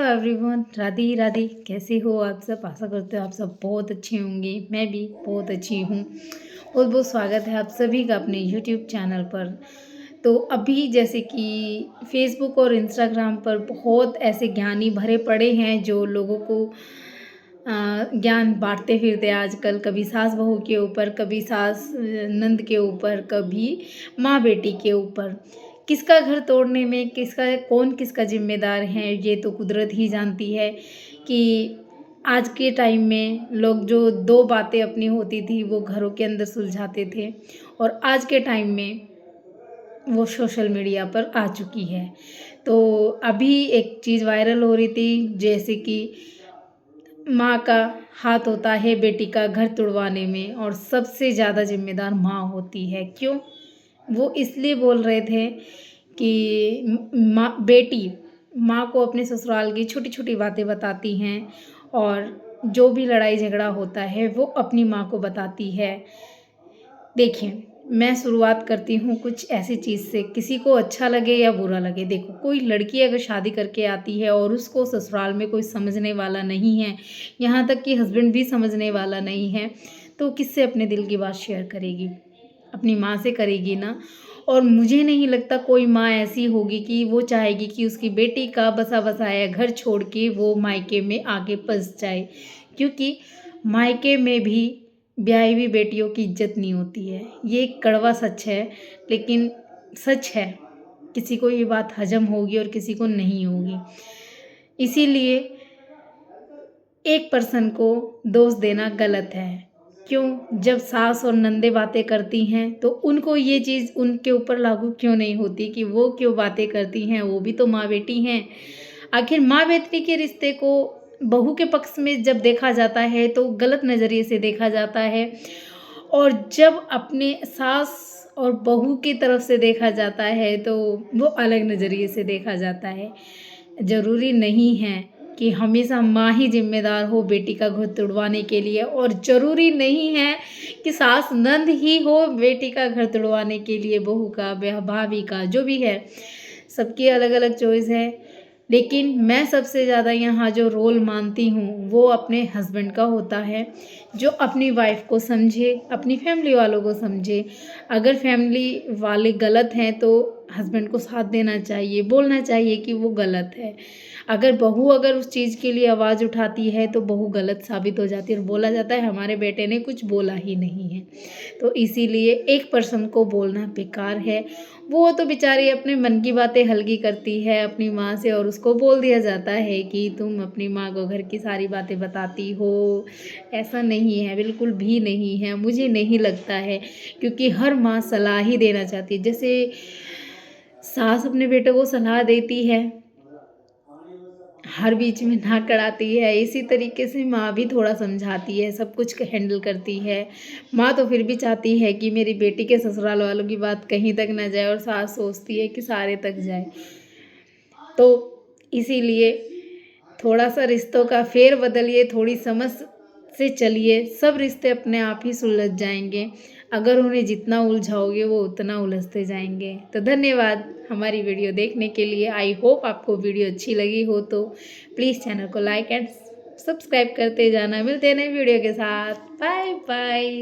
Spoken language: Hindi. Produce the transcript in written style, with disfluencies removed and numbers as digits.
एवरीवन, राधे राधे। कैसे हो आप सब? आशा करते हो आप सब बहुत अच्छे होंगे। मैं भी बहुत अच्छी हूँ। बहुत बहुत स्वागत है आप सभी का अपने यूट्यूब चैनल पर। तो अभी जैसे कि फेसबुक और इंस्टाग्राम पर बहुत ऐसे ज्ञानी भरे पड़े हैं जो लोगों को ज्ञान बांटते फिरते आजकल। कभी सास बहू के ऊपर, कभी सास नंद के ऊपर, कभी माँ बेटी के ऊपर। किसका घर तोड़ने में किसका जिम्मेदार है, ये तो कुदरत ही जानती है। कि आज के टाइम में लोग जो दो बातें अपनी होती थी वो घरों के अंदर सुलझाते थे, और आज के टाइम में वो सोशल मीडिया पर आ चुकी है। तो अभी एक चीज़ वायरल हो रही थी, जैसे कि माँ का हाथ होता है बेटी का घर तुड़वाने में, और सबसे ज़्यादा जिम्मेदार माँ होती है। क्यों? वो इसलिए बोल रहे थे कि बेटी माँ को अपने ससुराल की छोटी छोटी बातें बताती हैं, और जो भी लड़ाई झगड़ा होता है वो अपनी माँ को बताती है। देखिए, मैं शुरुआत करती हूँ कुछ ऐसी चीज़ से, किसी को अच्छा लगे या बुरा लगे। देखो, कोई लड़की अगर शादी करके आती है और उसको ससुराल में कोई समझने वाला नहीं है, यहाँ तक कि हस्बैंड भी समझने वाला नहीं है, तो किससे अपने दिल की बात शेयर करेगी? अपनी माँ से करेगी ना। और मुझे नहीं लगता कोई माँ ऐसी होगी कि वो चाहेगी कि उसकी बेटी का बसा बसाया घर छोड़ के वो मायके में आगे फंस जाए, क्योंकि मायके में भी ब्याही हुई बेटियों की इज्जत नहीं होती है। ये एक कड़वा सच है, लेकिन सच है। किसी को ये बात हजम होगी और किसी को नहीं होगी। इसीलिए एक पर्सन को दोष देना गलत है। क्यों? जब सास और नंदे बातें करती हैं तो उनको ये चीज़ उनके ऊपर लागू क्यों नहीं होती कि वो क्यों बातें करती हैं? वो भी तो माँ बेटी हैं। आखिर माँ बेटी के रिश्ते को बहू के पक्ष में जब देखा जाता है तो गलत नज़रिए से देखा जाता है, और जब अपने सास और बहू की तरफ से देखा जाता है तो वो अलग नज़रिए से देखा जाता है। ज़रूरी नहीं है कि हमेशा माँ ही जिम्मेदार हो बेटी का घर तुड़वाने के लिए, और ज़रूरी नहीं है कि सास नंद ही हो बेटी का घर तुड़वाने के लिए। बहू का, भाभी का, जो भी है, सबकी अलग अलग चॉइस है। लेकिन मैं सबसे ज़्यादा यहाँ जो रोल मानती हूँ वो अपने हस्बैंड का होता है, जो अपनी वाइफ को समझे, अपनी फैमिली वालों को समझे। अगर फैमिली वाले गलत हैं तो हस्बैंड को साथ देना चाहिए, बोलना चाहिए कि वो गलत है। अगर उस चीज़ के लिए आवाज़ उठाती है तो बहू गलत साबित हो जाती है, और बोला जाता है हमारे बेटे ने कुछ बोला ही नहीं है। तो इसीलिए एक पर्सन को बोलना बेकार है। वो तो बेचारी अपने मन की बातें हल्की करती है अपनी माँ से, और उसको बोल दिया जाता है कि तुम अपनी माँ को घर की सारी बातें बताती हो। ऐसा नहीं है, बिल्कुल भी नहीं है। मुझे नहीं लगता है, क्योंकि हर माँ सलाह ही देना चाहती है। जैसे सास अपने बेटे को सलाह देती है, हर बीच में नाक कड़ाती है, इसी तरीके से माँ भी थोड़ा समझाती है, सब कुछ हैंडल करती है। माँ तो फिर भी चाहती है कि मेरी बेटी के ससुराल वालों की बात कहीं तक ना जाए, और सास सोचती है कि सारे तक जाए। तो इसीलिए थोड़ा सा रिश्तों का फेर बदलिए, थोड़ी समझ से चलिए, सब रिश्ते अपने आप ही सुलझ जाएंगे। अगर उन्हें जितना उलझाओगे वो उतना उलझते जाएंगे। तो धन्यवाद हमारी वीडियो देखने के लिए। आई होप आपको वीडियो अच्छी लगी हो तो प्लीज़ चैनल को लाइक एंड सब्सक्राइब करते जाना। मिलते हैं नई वीडियो के साथ। Bye bye.